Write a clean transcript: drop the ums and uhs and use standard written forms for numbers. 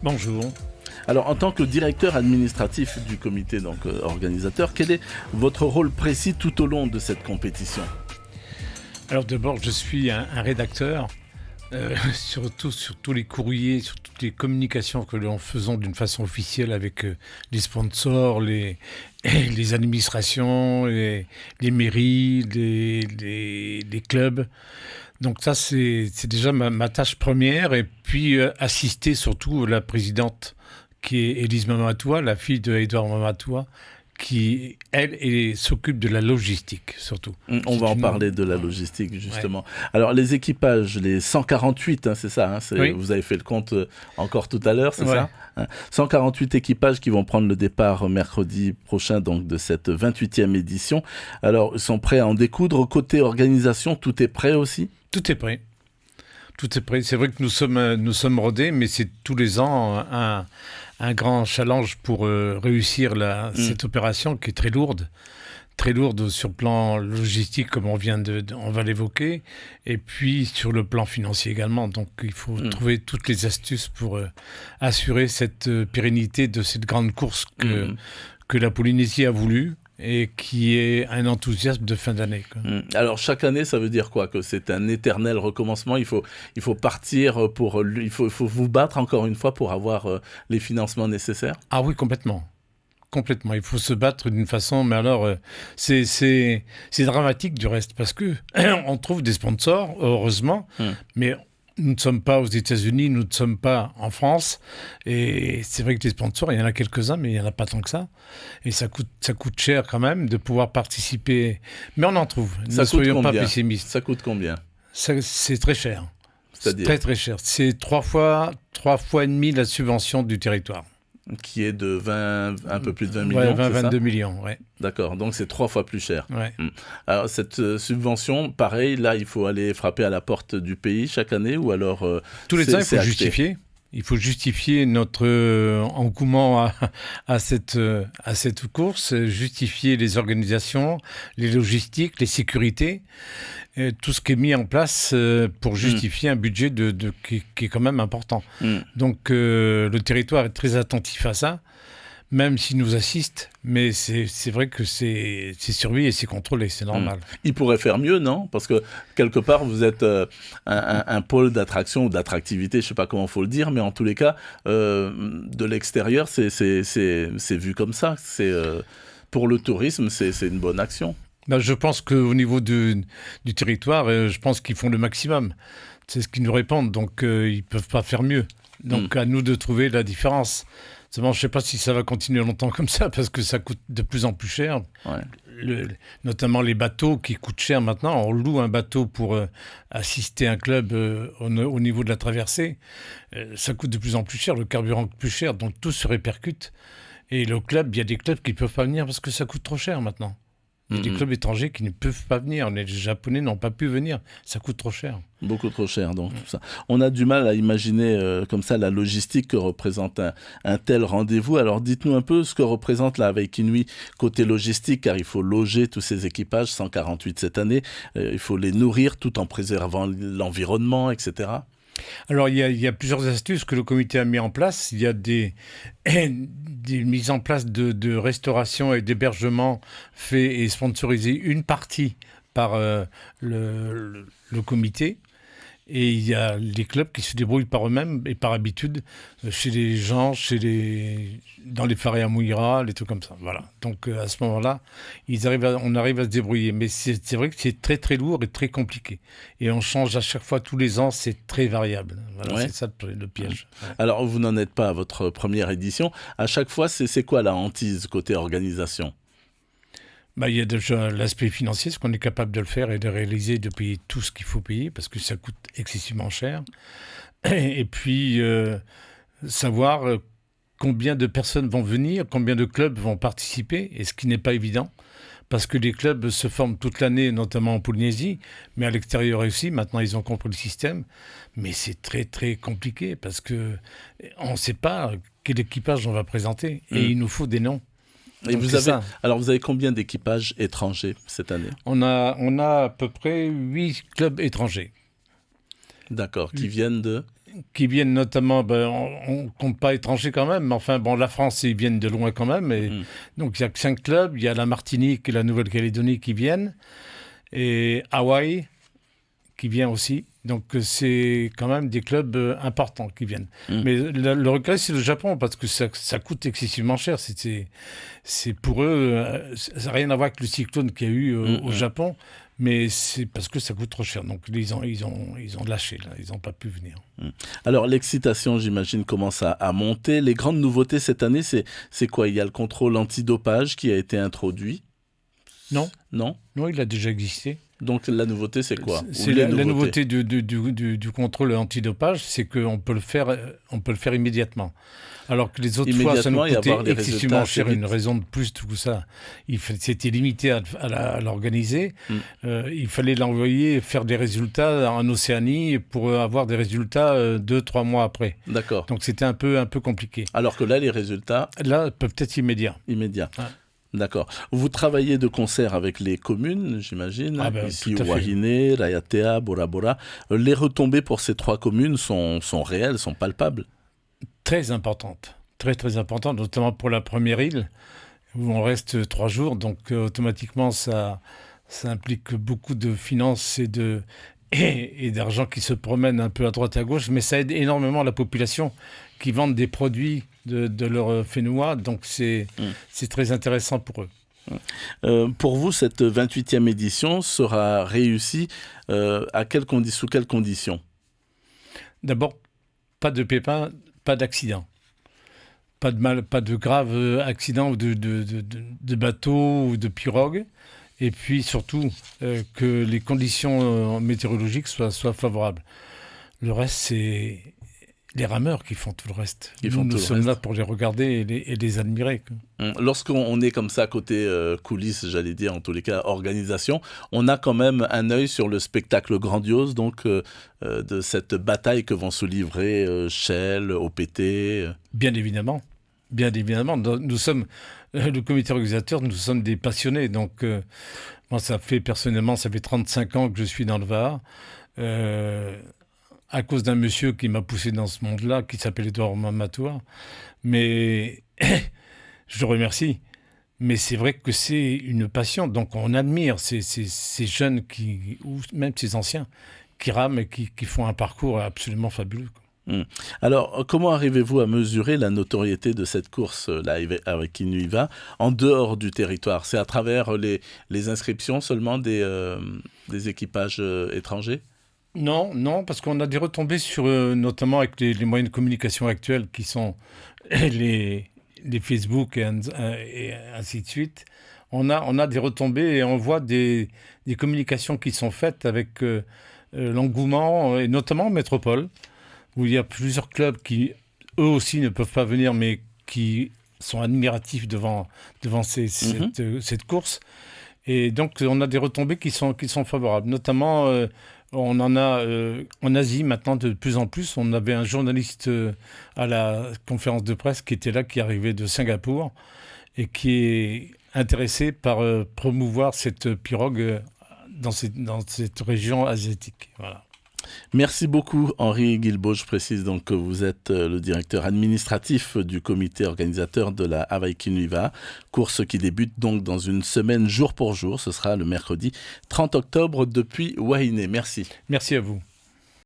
Bonjour. Alors, en tant que directeur administratif du comité organisateur, quel est votre rôle précis tout au long de cette compétition ? Alors d'abord, je suis un rédacteur, surtout sur tous les courriers, sur toutes les communications que nous faisons d'une façon officielle avec les sponsors, les administrations, les mairies, les clubs. Donc ça, c'est déjà ma tâche première. Et puis assister surtout la présidente, qui est Élise Mamatoua, la fille de Édouard Mamatoua, qui, elle, s'occupe de la logistique, surtout. On va en parler de la logistique, justement. Ouais. Alors, les équipages, les 148, c'est ça, oui. Vous avez fait le compte encore tout à l'heure, c'est ça 148 équipages qui vont prendre le départ mercredi prochain, donc, de cette 28e édition. Alors, ils sont prêts à en découdre. Côté organisation, tout est prêt aussi ? Tout est prêt. Tout est prêt. C'est vrai que nous sommes rodés, mais c'est tous les ans un grand challenge pour réussir cette opération qui est très lourde sur le plan logistique, comme on va l'évoquer, et puis sur le plan financier également. Donc il faut trouver toutes les astuces pour assurer cette pérennité de cette grande course que la Polynésie a voulu, et qui est un enthousiasme de fin d'année. Alors chaque année, ça veut dire quoi ? Que c'est un éternel recommencement. Il faut partir il faut vous battre encore une fois pour avoir les financements nécessaires ? Ah oui, complètement. Complètement. Il faut se battre d'une façon, mais alors c'est dramatique du reste, parce que on trouve des sponsors, heureusement, mais nous ne sommes pas aux États-Unis, nous ne sommes pas en France, et c'est vrai que les sponsors, il y en a quelques-uns, mais il n'y en a pas tant que ça, et ça coûte cher quand même de pouvoir participer, mais on en trouve, ne soyons pas pessimistes. Ça coûte combien ? C'est très cher, c'est-à-dire ? Très très cher, c'est trois fois et demi la subvention du territoire. Qui est de un peu plus de 20 millions, 22 millions, oui. D'accord, donc c'est 3 fois plus cher. Ouais. Alors cette subvention, pareil, là, il faut aller frapper à la porte du pays chaque année, ou alors tous les ans, il faut justifier. Il faut justifier notre engouement à cette course, justifier les organisations, les logistiques, les sécurités, tout ce qui est mis en place pour justifier un budget qui est quand même important. Donc le territoire est très attentif à ça, même s'il nous assiste, mais c'est vrai que c'est surveillé et c'est contrôlé, c'est normal. Il pourrait faire mieux, non ? Parce que quelque part, vous êtes un pôle d'attraction ou d'attractivité, je ne sais pas comment il faut le dire, mais en tous les cas, de l'extérieur, c'est vu comme ça. Pour le tourisme, c'est une bonne action. Je pense qu'au niveau du territoire, je pense qu'ils font le maximum. C'est ce qu'ils nous répondent, donc ils ne peuvent pas faire mieux. Donc à nous de trouver la différence. Seulement, je ne sais pas si ça va continuer longtemps comme ça, parce que ça coûte de plus en plus cher. Ouais. Notamment les bateaux qui coûtent cher maintenant. On loue un bateau pour assister un club au niveau de la traversée. Ça coûte de plus en plus cher, le carburant coûte plus cher, donc tout se répercute. Et il y a des clubs qui ne peuvent pas venir parce que ça coûte trop cher maintenant. Il y a des clubs étrangers qui ne peuvent pas venir. Les Japonais n'ont pas pu venir. Ça coûte trop cher. Beaucoup trop cher, donc tout ça. On a du mal à imaginer comme ça la logistique que représente un tel rendez-vous. Alors dites-nous un peu ce que représente la Hawaii Kinui côté logistique, car il faut loger tous ces équipages, 148 cette année. Il faut les nourrir tout en préservant l'environnement, etc. Alors, il y a plusieurs astuces que le comité a mis en place. Il y a des mises en place de restauration et d'hébergement faits et sponsorisés une partie par le comité. Et il y a les clubs qui se débrouillent par eux-mêmes et par habitude chez les gens, dans les Whare Mouira, les trucs comme ça. Voilà. Donc à ce moment-là, on arrive à se débrouiller. Mais c'est vrai que c'est très très lourd et très compliqué. Et on change à chaque fois, tous les ans, c'est très variable. Voilà, ouais. C'est ça le piège. Ouais. Alors vous n'en êtes pas à votre première édition. À chaque fois, c'est quoi la hantise côté organisation ? Il y a déjà l'aspect financier, ce qu'on est capable de le faire et de réaliser, de payer tout ce qu'il faut payer, parce que ça coûte excessivement cher. Et puis, savoir combien de personnes vont venir, combien de clubs vont participer, et ce qui n'est pas évident, parce que les clubs se forment toute l'année, notamment en Polynésie, mais à l'extérieur aussi. Maintenant, ils ont compris le système. Mais c'est très, très compliqué, parce qu'on ne sait pas quel équipage on va présenter, et il nous faut des noms. Et vous avez combien d'équipages étrangers cette année ? On a à peu près 8 clubs étrangers. D'accord, qui viennent de ? qui viennent notamment, on compte pas étrangers quand même, mais enfin, la France, ils viennent de loin quand même. Et donc, il y a 5 clubs. Il y a la Martinique et la Nouvelle-Calédonie qui viennent. Et Hawaï qui vient aussi. Donc, c'est quand même des clubs importants qui viennent. Mais le regret, c'est le Japon, parce que ça coûte excessivement cher. C'est pour eux, ça n'a rien à voir avec le cyclone qu'il y a eu au Japon, mais c'est parce que ça coûte trop cher. Donc, ils ont lâché, là. Ils n'ont pas pu venir. Alors, l'excitation, j'imagine, commence à monter. Les grandes nouveautés cette année, c'est quoi? Il y a le contrôle antidopage qui a été introduit. Non, il a déjà existé. Donc la nouveauté, c'est quoi? C'est la nouveauté du contrôle antidopage, c'est qu'on peut le faire immédiatement. Alors que les autres fois, ça nous coûtait excessivement cher, une raison de plus, tout ça. C'était limité à l'organiser. Il fallait l'envoyer, faire des résultats en Océanie pour avoir des résultats 2-3 mois après. D'accord. Donc c'était un peu compliqué. Alors que là, les résultats... Là, peuvent être immédiats. Immédiats. Ouais. D'accord. Vous travaillez de concert avec les communes, j'imagine, ici Wahine, Raiatea, Bora Bora. Les retombées pour ces 3 communes sont réelles, sont palpables? Très importantes, très importantes, notamment pour la première île, où on reste 3 jours. Donc automatiquement, ça implique beaucoup de finances et d'argent qui se promènent un peu à droite et à gauche, mais ça aide énormément la population qui vendent des produits de leur Fénois, donc c'est très intéressant pour eux. Pour vous, cette 28e édition sera réussie sous quelles conditions? D'abord, pas de pépins, pas d'accidents. Pas de graves accidents de bateaux ou de pirogues. Et puis surtout, que les conditions météorologiques soient favorables. Le reste, c'est les rameurs qui font tout le reste. Nous sommes là pour les regarder et les admirer. Lorsqu'on est comme ça, côté coulisses, j'allais dire, en tous les cas, organisation, on a quand même un œil sur le spectacle grandiose donc, de cette bataille que vont se livrer Shell, OPT. Bien évidemment. Nous sommes, le comité organisateur, nous sommes des passionnés. Donc, moi, ça fait 35 ans que je suis dans le Var. À cause d'un monsieur qui m'a poussé dans ce monde-là, qui s'appelle Edouard Mamatoua. Mais je le remercie. Mais c'est vrai que c'est une passion. Donc on admire ces jeunes, ou même ces anciens, qui rament et qui font un parcours absolument fabuleux. Alors, comment arrivez-vous à mesurer la notoriété de cette course, là, avec Inuiva, en dehors du territoire? C'est à travers les inscriptions seulement des équipages étrangers? Non, parce qu'on a des retombées sur, notamment avec les moyens de communication actuels qui sont les Facebook et ainsi de suite. On a des retombées et on voit des communications qui sont faites avec l'engouement, et notamment en métropole, où il y a plusieurs clubs qui, eux aussi, ne peuvent pas venir, mais qui sont admiratifs devant cette course. Et donc, on a des retombées qui sont favorables, notamment... on en a en Asie maintenant de plus en plus. On avait un journaliste à la conférence de presse qui était là, qui arrivait de Singapour et qui est intéressé par promouvoir cette pirogue dans cette région asiatique. Voilà. Merci beaucoup Henri Guilbeault. Je précise donc que vous êtes le directeur administratif du comité organisateur de la Hawaii Inuiva, course qui débute donc dans une semaine jour pour jour. Ce sera le mercredi 30 octobre depuis Wahine. Merci. Merci à vous.